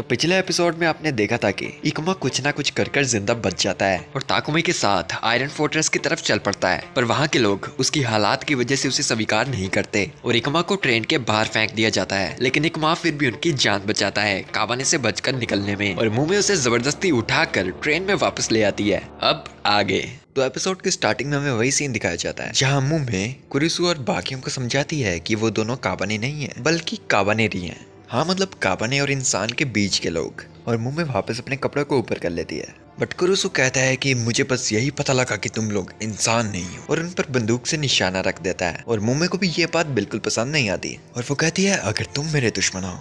पिछले एपिसोड में आपने देखा था कि इकुमा कुछ ना कुछ कर जिंदा बच जाता है और ताकुमी के साथ आयरन फोर्ट्रेस की तरफ चल पड़ता है, पर वहाँ के लोग उसकी हालात की वजह से उसे स्वीकार नहीं करते और इकुमा को ट्रेन के बाहर फेंक दिया जाता है। लेकिन इकुमा फिर भी उनकी जान बचाता है कावाने से बचकर निकलने में और मुंह में उसे जबरदस्ती उठाकर ट्रेन में वापस ले आती है। अब आगे तो एपिसोड की स्टार्टिंग में हमें वही सीन दिखाया जाता है जहां मुंह में कुरिसु और बाकियों को समझाती है कि वो दोनों कावाने नहीं है बल्कि कावानेरी हैं। हाँ, मतलब कावाने और इंसान के बीच के लोग। और मुंह में वापस अपने कपड़े को ऊपर कर लेती है। बट कुरुसु कहता है कि मुझे बस यही पता लगा कि तुम लोग इंसान नहीं हो और उन पर बंदूक से निशाना रख देता है। और मुंह को भी ये बात बिल्कुल पसंद नहीं आती और वो कहती है अगर तुम मेरे दुश्मन हो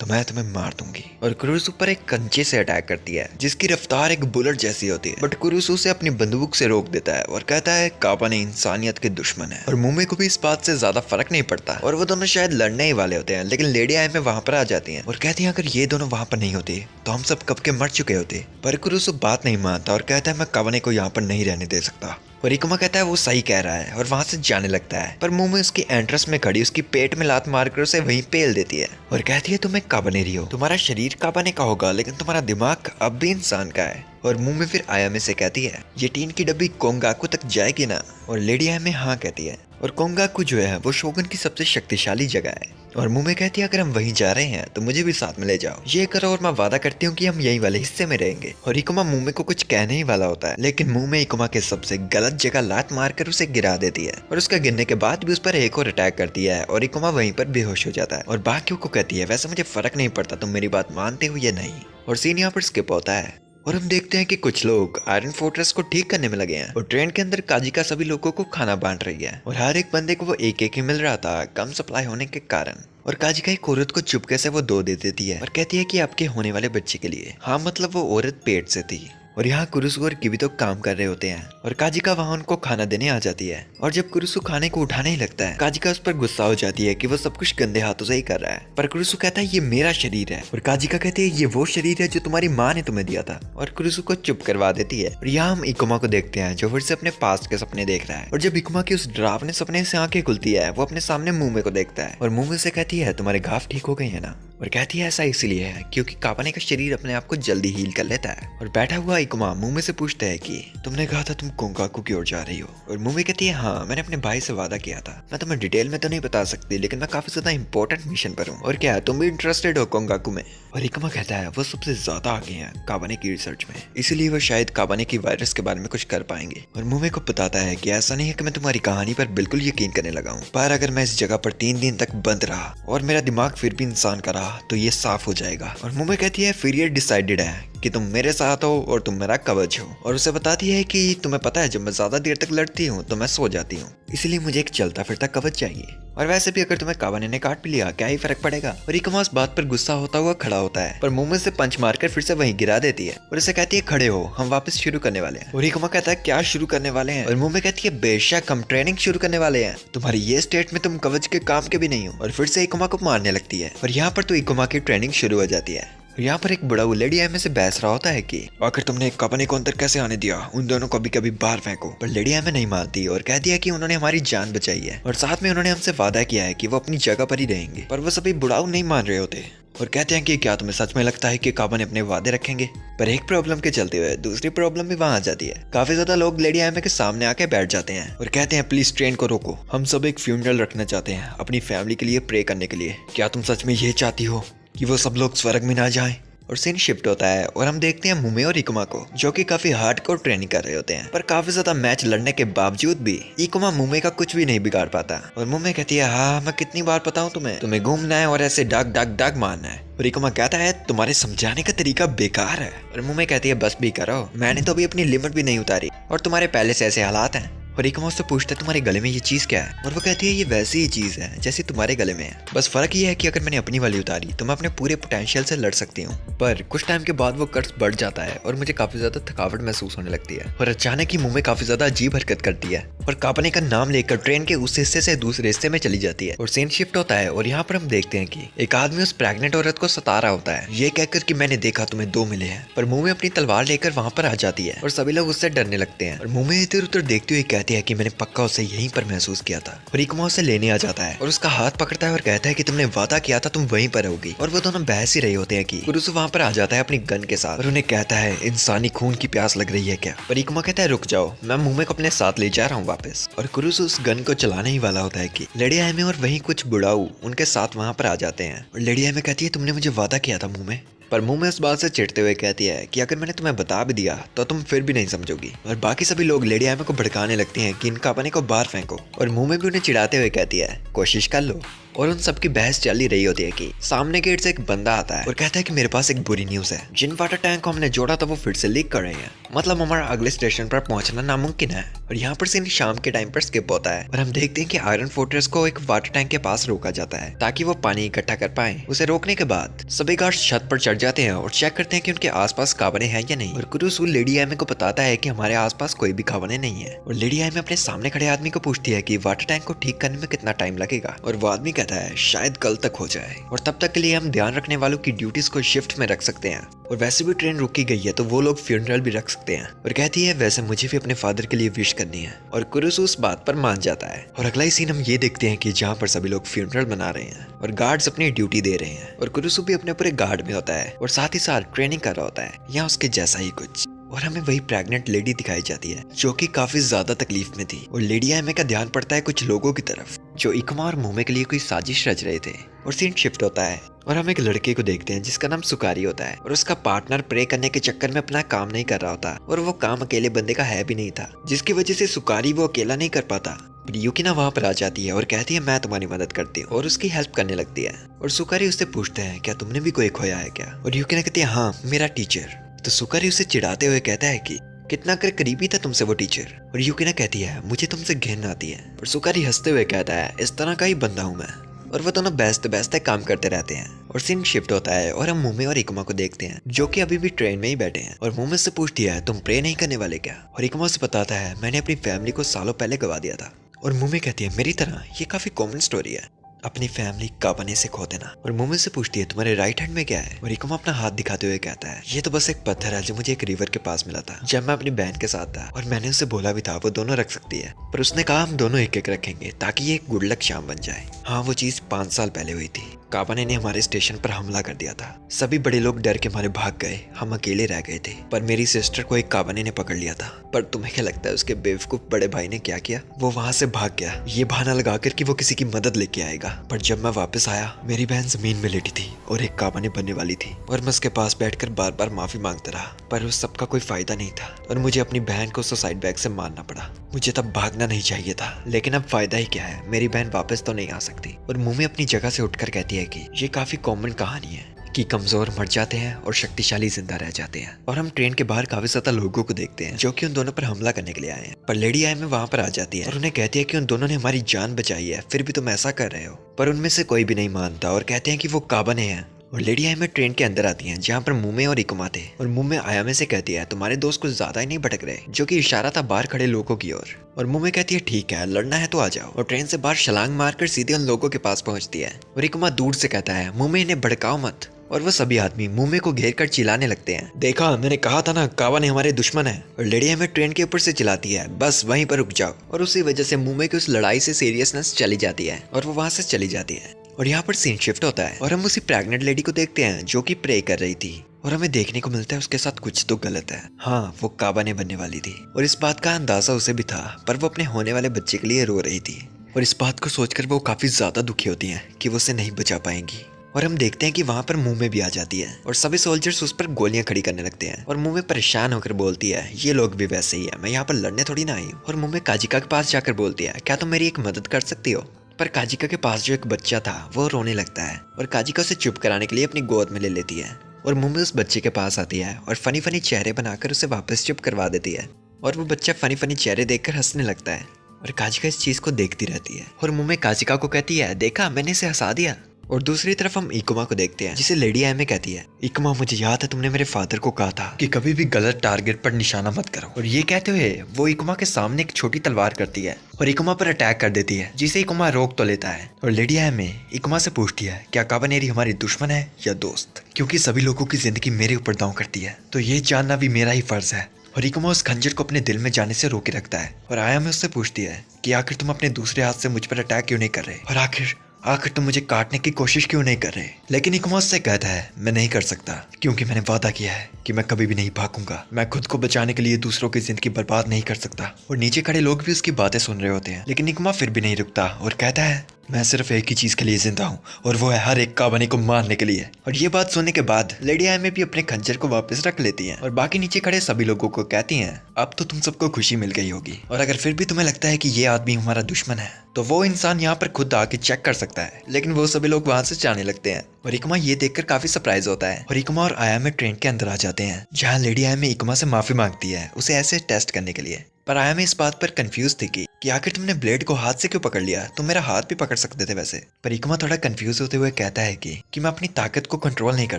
तो मैं तुम्हें मार दूंगी। और कुरुसु पर एक कंचे से अटैक करती है जिसकी रफ्तार एक बुलेट जैसी होती है। बट कुरुसु उसे अपनी बंदूक से रोक देता है और कहता है कावाने इंसानियत के दुश्मन है। और मुंह को भी इस बात से ज्यादा फर्क नहीं पड़ता और वो दोनों शायद लड़ने ही वाले होते हैं, लेकिन लेडी आई में वहां पर आ जाती है और कहती है अगर ये दोनों वहां पर नहीं होती तो हम सब कब के मर चुके होते। पर कुरुसु बात नहीं मानता और कहता है मैं कावाने को यहाँ पर नहीं रहने दे सकता। और इकुमा कहता है वो सही कह रहा है और वहां से जाने लगता है। पर मुंह में उसकी एंट्रेंस में खड़ी उसकी पेट में लात मारकर उसे वहीं पेल देती है और कहती है तुम एक काबानेरी हो, तुम्हारा शरीर काबाने का होगा लेकिन तुम्हारा दिमाग अब भी इंसान का है। और मुंह में फिर आया में से कहती है ये टीन की डब्बी कोंगाकू तक जाएगी ना। और लेडी आया में हाँ कहती है। और कोंगाकू जो है वो शोगुन की सबसे शक्तिशाली जगह है। और मुंह में कहती है अगर हम वहीं जा रहे हैं तो मुझे भी साथ में ले जाओ, ये करो और मैं वादा करती हूँ कि हम यही वाले हिस्से में रहेंगे। और इकुमा मुंह को कुछ कहने ही वाला होता है, लेकिन मुंह में इकुमा के सबसे गलत जगह लात मारकर उसे गिरा देती है और उसका गिरने के बाद भी उस पर एक और अटैक करती है और इकुमा वहीं पर बेहोश हो जाता है। और बाकियों को कहती है वैसे मुझे फर्क नहीं पड़ता तुम मेरी बात मानते हो या नहीं। और सीन यहाँ पर स्किप होता है और हम देखते हैं कि कुछ लोग आयरन फोर्ट्रेस को ठीक करने में लगे हैं और ट्रेन के अंदर काजिका सभी लोगों को खाना बांट रही है और हर एक बंदे को वो एक ही मिल रहा था कम सप्लाई होने के कारण। और काजिका एक औरत को चुपके से वो दो दे देती है और कहती है कि आपके होने वाले बच्चे के लिए। हाँ, मतलब वो औरत पेट से थी। और यहाँ कुरुसु और किबितो काम कर रहे होते हैं और काजिका वहाँ उनको खाना देने आ जाती है। और जब कुरुसु खाने को उठाने ही लगता है काजिका उस पर गुस्सा हो जाती है कि वो सब कुछ गंदे हाथों से ही कर रहा है। पर कुरुसु कहता है ये मेरा शरीर है और काजिका कहती है ये वो शरीर है जो तुम्हारी माँ ने तुम्हें दिया था और कुरुसु को चुप करवा देती है। और यहाँ हम इकुमा को देखते हैं जो फिर से अपने पास्ट के सपने देख रहा है। और जब इकुमा की उस डरावने सपने से आंखें खुलती है वो अपने सामने मुंह को देखता है और मुंह से कहती है तुम्हारे घाव ठीक हो गए हैं ना। और कहती है ऐसा इसलिए है क्योंकि कावाने का शरीर अपने आप को जल्दी हील कर लेता है। और बैठा हुआ इकुमा मुंह से पूछता है कि तुमने कहा था तुम कोंगाकू की ओर जा रही हो। और मुंह कहती है हाँ, मैंने अपने भाई से वादा किया था। मैं तुम्हें डिटेल में तो नहीं बता सकती लेकिन मैं काफी ज्यादा इंपॉर्टेंट मिशन पर हूँ। और क्या तुम भी इंटरेस्टेड हो कोंगाकू में? और इकुमा कहता है वो सबसे ज्यादा आगे हैं कावाने की रिसर्च में, इसीलिए वो शायद कावाने की वायरस के बारे में कुछ कर पाएंगे। और मुंह को बताता है कि ऐसा नहीं है कि मैं तुम्हारी कहानी पर बिल्कुल यकीन करने लगा हूँ, पर अगर मैं इस जगह पर 3 दिन तक बंद रहा और मेरा दिमाग फिर भी इंसान का रहा तो ये साफ हो जाएगा। और मुंह कहती है फिर ये डिसाइडेड है कि तुम मेरे साथ हो और तुम मेरा कवच हो। और उसे बताती है कि तुम्हें पता है जब मैं ज्यादा देर तक लड़ती हूँ तो मैं सो जाती हूँ, इसलिए मुझे एक चलता फिरता कवच चाहिए। और वैसे भी अगर तुम्हें कावाने ने काट भी लिया क्या ही फर्क पड़ेगा। और इकुमा इस बात पर गुस्सा होता हुआ खड़ा होता है पर मुंह से पंच मारकर फिर से वहीं गिरा देती है और उसे कहती है खड़े हो, हम वापस शुरू करने वाले हैं। और इकुमा कहता है क्या शुरू करने वाले हैं? और मुंह कहती है बेशक हम ट्रेनिंग शुरू करने वाले हैं, तुम्हारी ये स्टेट में तुम कवच के काम के भी नहीं हो। और फिर से इकुमा को मारने लगती है और यहाँ पर तो इकुमा की ट्रेनिंग शुरू हो जाती है। यहाँ पर एक बड़ा लेडी आई में से बहस रहा होता है कि आखिर तुमने कावाने को अंदर कैसे आने दिया, उन दोनों को कभी बाहर फेंको। पर लेडी आई में नहीं मानती और कहती है कि उन्होंने हमारी जान बचाई है और साथ में उन्होंने हमसे वादा किया है कि वो अपनी जगह पर ही रहेंगे। पर वो सभी बुढ़ाऊ नहीं मान रहे होते और कहते हैं कि क्या तुम्हें सच में लगता है कि कावाने अपने वादे रखेंगे? पर एक प्रॉब्लम के चलते हुए दूसरी प्रॉब्लम भी वहां आ जाती है। काफी ज्यादा लोग लेडी आई के सामने आके बैठ जाते हैं और कहते हैं प्लीज ट्रेन को रोको, हम सब एक फ्यूनरल रखना चाहते हैं अपनी फैमिली के लिए प्रे करने के लिए। क्या तुम सच में ये चाहती हो कि वो सब लोग स्वर्ग में ना जाएं? और सीन शिफ्ट होता है और हम देखते हैं मुमे और इकुमा को जो कि काफी हार्डकोर ट्रेनिंग कर रहे होते हैं। पर काफी ज्यादा मैच लड़ने के बावजूद भी इकुमा मुमे का कुछ भी नहीं बिगाड़ पाता। और मुमे कहती है हाँ, मैं कितनी बार बताऊं तुम्हें घूमना है और ऐसे डाक डाक डाक मारना है। और इकुमा कहता है तुम्हारे समझाने का तरीका बेकार है। और मुमे कहती है बस भी करो, मैंने तो अभी अपनी लिमिट भी नहीं उतारी और तुम्हारे पहले से ऐसे हालात हैं। और इकुमा उससे पूछता है तुम्हारे गले में ये चीज क्या है? और वो कहती है ये वैसी ही चीज है जैसी तुम्हारे गले में है, बस फर्क ये है कि अगर मैंने अपनी वाली उतारी तो मैं अपने पूरे पोटेंशियल से लड़ सकती हूँ। पर कुछ टाइम के बाद वो कर्ज बढ़ जाता है और मुझे काफी ज्यादा थकावट महसूस होने लगती है। और अचानक ही मुंह में काफी ज्यादा अजीब हरकत करती है और कांपने का नाम लेकर ट्रेन के उस हिस्से से दूसरे हिस्से में चली जाती है। और सीन शिफ्ट होता है और यहाँ पर हम देखते हैं कि एक आदमी उस प्रेग्नेंट औरत को सता रहा होता है ये कहकर कि मैंने देखा तुम्हें 2 मिले हैं। पर मुंह में अपनी तलवार लेकर वहां पर आ जाती है और सभी लोग उससे डरने लगते हैं। और मुंह में इधर उधर देखते हुए कह कहती है कि मैंने पक्का उसे यहीं पर महसूस किया था। और इकुमा उसे लेने आ जाता है और उसका हाथ पकड़ता है और कहता है कि तुमने वादा किया था तुम वहीं पर होगी। और वो दोनों बहस ही रहे होते हैं कि कुरुसु वहाँ पर आ जाता है अपनी गन के साथ और उन्हें कहता है इंसानी खून की प्यास लग रही है क्या। पर इकुमा कहता है रुक जाओ, मैं मुमे को अपने साथ ले जा रहा हूँ वापस। और कुरुसु उस गन को चलाने ही वाला होता है कि लेडी आयमे और वहीं कुछ बुढ़ाऊ उनके साथ वहाँ पर आ जाते हैं। और लेडी आयमे कहती है तुमने मुझे वादा किया था मुमे। पर मुंह इस बात से चिढ़ते हुए कहती है कि अगर मैंने तुम्हें बता भी दिया तो तुम फिर भी नहीं समझोगी। और बाकी सभी लोग लेडी आयमे को भड़काने लगते हैं कि इनका अपने को बाहर फेंको। और मुंह में भी उन्हें चिढ़ाते हुए कहती है कोशिश कर लो। और उन सबकी बहस चल ही रही होती है कि सामने गेट से एक बंदा आता है और कहता है कि मेरे पास एक बुरी न्यूज़ है। जिन वाटर टैंक को हमने जोड़ा था वो फिर से लीक कर रहे हैं, मतलब हमारा अगले स्टेशन पर पहुंचना नामुमकिन है। और यहाँ पर सीन शाम के टाइम पर स्किप होता है और हम देखते हैं कि आयरन फोर्ट्रेस को एक वाटर टैंक के पास रोका जाता है ताकि वो पानी इकट्ठा कर पाए। उसे रोकने के बाद सभी गार्ड्स छत पर चढ़ जाते हैं और चेक करते हैं कि उनके आसपास खाबने हैं या नहीं। और कुरुसु लेडी आयमे को बताता है कि हमारे आसपास कोई भी खाबने नहीं है। और लेडी आयमे अपने सामने खड़े आदमी को पूछती है कि वाटर टैंक को ठीक करने में कितना टाइम लगेगा। और वो आदमी कहता है शायद कल तक हो जाए और तब तक के लिए हम ध्यान रखने वालों की ड्यूटीज को शिफ्ट में रख सकते हैं। और वैसे भी ट्रेन रुकी गई है तो वो लोग फ्यूनरल भी रख सकते हैं। और कहती है वैसे मुझे भी अपने फादर के लिए विश करनी है। और कुरुसु उस बात पर मान जाता है। और अगला ही सीन हम ये देखते हैं कि जहाँ पर सभी लोग फ्यूनरल मना रहे हैं और गार्ड्स अपनी ड्यूटी दे रहे हैं। और कुरुसु भी अपने पूरे गार्ड में होता है और साथ ही साथ ट्रेनिंग कर रहा होता है या उसके जैसा ही कुछ। और हमें वही प्रेग्नेंट लेडी दिखाई जाती है जो कि काफी ज्यादा तकलीफ में थी। और लेडी आयमे का ध्यान पड़ता है कुछ लोगों की तरफ जो इकुमा और मुमे के लिए कोई साजिश रच रहे थे। और सीन शिफ्ट होता है और हम एक लड़के को देखते हैं जिसका नाम सुकारी होता है। और उसका पार्टनर प्रे करने के चक्कर में अपना काम नहीं कर रहा होता और वो काम अकेले बंदे का है भी नहीं था, जिसकी वजह से सुकारी वो अकेला नहीं कर पाता। युकिना वहाँ पर आ जाती है और कहती है मैं तुम्हारी मदद करती हूँ और उसकी हेल्प करने लगती है। और सुकारी उससे पूछते हैं क्या तुमने भी कोई खोया है क्या। और युकिना कहती है हाँ मेरा टीचर। तो सुकारी उसे चिढ़ाते हुए कहता है कि कितना कर करीबी था तुमसे वो टीचर। और युकिना कहती है मुझे तुमसे घिन आती है। और सुकारी हंसते हुए कहता है इस तरह का ही बंदा हूँ मैं। और वो दोनों बहसते काम करते रहते हैं। और सीन शिफ्ट होता है और हम मुमे और इकुमा को देखते हैं जो कि अभी भी ट्रेन में ही बैठे हैं। और मुमे से पूछती है तुम प्रे नहीं करने वाले क्या। और इकुमा से बताता है मैंने अपनी फैमिली को सालों पहले गवा दिया था। और मुमे कहती है मेरी तरह ये काफी कॉमन स्टोरी है, अपनी फैमिली काबने से खो देना। और मुमे से पूछती है तुम्हारे राइट हैंड में क्या है। और इकुमा अपना हाथ दिखाते हुए कहता है ये तो बस एक पत्थर है जो मुझे एक रिवर के पास मिला था जब मैं अपनी बहन के साथ था। और मैंने उसे बोला भी था वो दोनों रख सकती है, पर उसने कहा हम दोनों एक एक रखेंगे ताकि ये एक गुड लक शाम बन जाए। हाँ वो चीज 5 साल पहले हुई थी। काबने ने हमारे स्टेशन पर हमला कर दिया था, सभी बड़े लोग डर के मारे भाग गए, हम अकेले रह गए थे। पर मेरी सिस्टर को एक काबने ने पकड़ लिया था। पर तुम्हें क्या लगता है उसके बेवकूफ बड़े भाई ने क्या किया। वो वहां से भाग गया ये बहाना लगाकर कि वो किसी की मदद लेके आएगा। पर जब मैं वापस आया मेरी बहन जमीन में लेटी थी और एक काबने बनने वाली थी। और मैं उसके पास बैठकर बार बार माफी मांगता रहा पर उस सबका कोई फायदा नहीं था और मुझे अपनी बहन को सुसाइड बैग से मारना पड़ा। मुझे तब भागना नहीं चाहिए था, लेकिन अब फायदा ही क्या है, मेरी बहन वापस तो नहीं आ सकती। और मुमे अपनी जगह से उठकर कहती है कि ये काफी कॉमन कहानी है कि कमजोर मर जाते हैं और शक्तिशाली जिंदा रह जाते हैं। और हम ट्रेन के बाहर काफी ज्यादा लोगों को देखते हैं जो कि उन दोनों पर हमला करने के लिए आए हैं। पर लेडी आयमे वहां पर आ जाती है और उन्हें कहती है कि उन दोनों ने हमारी जान बचाई है फिर भी तुम ऐसा कर रहे हो। पर उनमें से कोई भी नहीं मानता और कहते हैं कि वो काबने हैं। और लेडी आयमे ट्रेन के अंदर आती हैं जहाँ पर मुमे और इकुमा थे। और मुमे आयामे से कहती है तुम्हारे दोस्त कुछ ज्यादा ही नहीं भटक रहे, जो कि इशारा था बाहर खड़े लोगों की ओर। और मुमे कहती है ठीक है लड़ना है तो आ जाओ। और ट्रेन से बाहर छलांग मारकर सीधे उन लोगों के पास पहुंचती है। और इकुमा दूर से कहता है मुमे इन्हें भड़काओ मत। और वो सभी आदमी मुमे को घेर कर चिल्लाने लगते हैं देखा मैंने कहा था ना काबने हमारे दुश्मन है। और लेडी आयमे ट्रेन के ऊपर से चिल्लाती है बस वहीं पर रुक जाओ। और उसी वजह से मुमे की उस लड़ाई से सीरियसनेस चली जाती है और वो वहां से चली जाती है। और यहाँ पर सीन शिफ्ट होता है और हम उसी प्रेग्नेंट लेडी को देखते हैं जो कि प्रे कर रही थी। और हमें देखने को मिलता है उसके साथ कुछ तो गलत है। हाँ वो काबने बनने वाली थी और इस बात का अंदाजा उसे भी था, पर वो अपने होने वाले बच्चे के लिए रो रही थी। और इस बात को सोचकर वो काफी ज्यादा दुखी होती हैं कि वो उसे नहीं बचा पाएंगी। और हम देखते हैं कि वहां पर मुमे भी आ जाती है और सभी सोल्जर्स उस पर गोलियां खड़ी करने लगते हैं। और मुमे परेशान होकर बोलती है ये लोग भी वैसे ही है, मैं यहाँ पर लड़ने थोड़ी ना आई हूँ। और मुमे काजिका के पास जाकर बोलती है क्या तुम मेरी एक मदद कर सकती हो। पर काजिका के पास जो एक बच्चा था वो रोने लगता है और काजिका उसे चुप कराने के लिए अपनी गोद में ले लेती है। और मुमे उस बच्चे के पास आती है और फनी फनी चेहरे बनाकर उसे वापस चुप करवा देती है। और वो बच्चा फनी फनी चेहरे देखकर हंसने लगता है और काजिका इस चीज को देखती रहती है। और मुमे काजिका को कहती है देखा मैंने इसे हंसा दिया। और दूसरी तरफ हम इकुमा को देखते हैं जिसे लेडी आयमे कहती है इकुमा मुझे याद है तुमने मेरे फादर को कहा था कि कभी भी गलत टारगेट पर निशाना मत करो। और ये कहते हुए वो इकुमा के सामने एक छोटी तलवार करती है और इकुमा पर अटैक कर देती है, जिसे इकुमा रोक तो लेता है। और लेडी आयमे इकुमा से पूछती है क्या काबानेरी हमारी दुश्मन है या दोस्त, क्योंकि सभी लोगों की जिंदगी मेरे ऊपर दांव करती है तो ये जानना भी मेरा ही फर्ज है। और इकुमा उस खंजर को अपने दिल में जाने से रोके रखता है और आयामे उससे पूछती है कि आखिर तुम अपने दूसरे हाथ से मुझ पर अटैक क्यों नहीं कर रहे और आखिर तुम मुझे काटने की कोशिश क्यों नहीं कर रहे। लेकिन इकुमा उससे कहता है मैं नहीं कर सकता क्योंकि मैंने वादा किया है कि मैं कभी भी नहीं भागूंगा। मैं खुद को बचाने के लिए दूसरों की जिंदगी बर्बाद नहीं कर सकता। और नीचे खड़े लोग भी उसकी बातें सुन रहे होते हैं, लेकिन इकुमा फिर भी नहीं रुकता और कहता है मैं सिर्फ एक ही चीज के लिए जिंदा हूँ और वो है हर एक काबानी को मारने के लिए। और ये बात सुनने के बाद लेडी आयामे भी अपने खंजर को वापस रख लेती हैं और बाकी नीचे खड़े सभी लोगों को कहती हैं अब तो तुम सबको खुशी मिल गई होगी और अगर फिर भी तुम्हें लगता है कि ये आदमी हमारा दुश्मन है तो वो इंसान यहाँ पर खुद आके चेक कर सकता है। लेकिन वो सभी लोग वहां से जाने लगते हैं और इकुमा ये देखकर काफी सरप्राइज होता है और इकुमा और आयामे ट्रेन के अंदर आ जाते हैं जहाँ लेडी आयामे इकुमा से माफी मांगती है उसे ऐसे टेस्ट करने के लिए। पर आयामे इस बात पर कंफ्यूज थी कि आखिर तुमने ब्लेड को हाथ से क्यों पकड़ लिया, तुम मेरा हाथ भी पकड़ सकते थे वैसे। पर इकुमा थोड़ा कंफ्यूज होते हुए कहता है कि मैं अपनी ताकत को कंट्रोल नहीं कर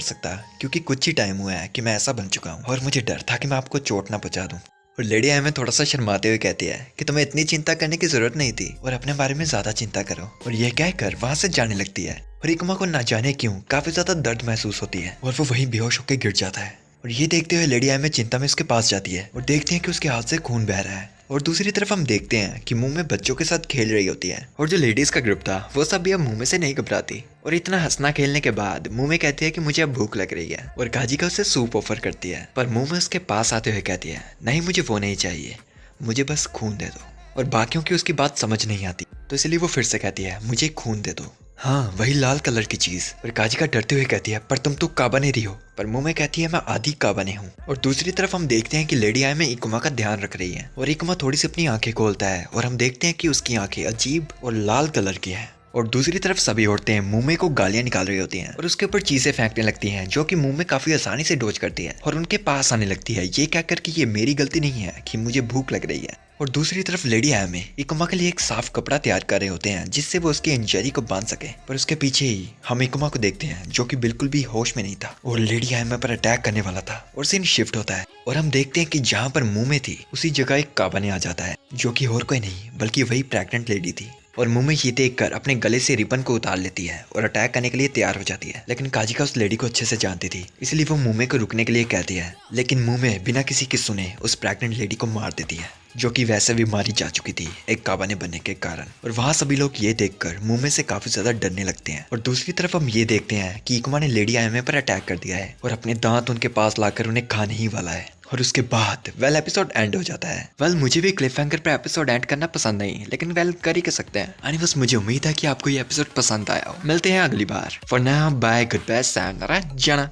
सकता क्योंकि कुछ ही टाइम हुआ है कि मैं ऐसा बन चुका हूँ और मुझे डर था कि मैं आपको चोट ना पहुंचा दूं। और लेडी आयामे थोड़ा सा शर्माते हुए कहती है कि तुम्हें इतनी चिंता करने की जरूरत नहीं थी और अपने बारे में ज्यादा चिंता करो। और ये कहकर वहां से जाने लगती है और इकुमा को ना जाने क्यों काफी ज्यादा दर्द महसूस होती है और वो वहीं बेहोश होकर गिर जाता है। और ये देखते हुए लेडी आयामे चिंता में उसके पास जाती है और देखते हैं कि उसके हाथ से खून बह रहा है। और दूसरी तरफ हम देखते हैं कि मुंह में बच्चों के साथ खेल रही होती है और जो लेडीज का ग्रुप था वो सब भी अब मुंह में से नहीं घबराती और इतना हंसना खेलने के बाद मुंह में कहती है कि मुझे अब भूख लग रही है और काजी का उसे सूप ऑफर करती है। पर मुंह में उसके पास आते हुए कहती है नहीं मुझे वो नहीं चाहिए, मुझे बस खून दे दो। और बाकियों की उसकी बात समझ नहीं आती तो इसलिए वो फिर से कहती है मुझे खून दे दो, हाँ वही लाल कलर की चीज। और काजी का डरते हुए कहती है पर तुम तो काबाने रही हो, पर मुंह में कहती है मैं आधी काबाने हूँ। और दूसरी तरफ हम देखते हैं कि लेडी आयामे इकुमा का ध्यान रख रही है और इकुमा थोड़ी सी अपनी आंखें खोलता है और हम देखते हैं कि उसकी आंखें अजीब और लाल कलर की हैं। और दूसरी तरफ सभी औरतें मुंह में को गालियां निकाल रही होती हैं और उसके ऊपर चीजें फेंकने लगती हैं जो कि मुंह में काफी आसानी से डोज करती है और उनके पास आने लगती है ये कहकर कि ये मेरी गलती नहीं है कि मुझे भूख लग रही है। और दूसरी तरफ लेडी आयामे इकुमा के लिए एक साफ कपड़ा तैयार कर रहे होते हैं जिससे वो उसकी इंजरी को बांध सके। पर उसके पीछे ही हम इकुमा को देखते हैं जो कि बिल्कुल भी होश में नहीं था और लेडी आयामे पर अटैक करने वाला था। और सीन शिफ्ट होता है और हम देखते हैं कि जहाँ पर मुंह में थी उसी जगह एक काबाने आ जाता है जो कि और कोई नहीं बल्कि वही प्रेग्नेंट लेडी थी। और मुंह में ये देखकर अपने गले से रिबन को उतार लेती है और अटैक करने के लिए तैयार हो जाती है। लेकिन काजिका उस लेडी को अच्छे से जानती थी इसलिए वो मुंह में को रुकने के लिए कहती है, लेकिन मुंह में बिना किसी की सुने उस प्रेग्नेंट लेडी को मार देती है जो कि वैसे भी मारी जा चुकी थी एक काबाने बनने के कारण। और वहाँ सभी लोग ये देखकर मुंह में से काफी ज्यादा डरने लगते हैं। और दूसरी तरफ हम ये देखते हैं कि इकुमा ने लेडी आयामे पर अटैक कर दिया है और अपने दांत उनके पास लाकर उन्हें खाने ही वाला है। और उसके बाद एपिसोड एंड हो जाता है। मुझे भी क्लिफ हैंगर पर एपिसोड एंड करना पसंद नहीं, लेकिन कर ही कर सकते हैं। यानी बस मुझे उम्मीद है कि आपको ये एपिसोड पसंद आया हो। मिलते हैं अगली बार। For now bye, good bye, sayonara, जाना।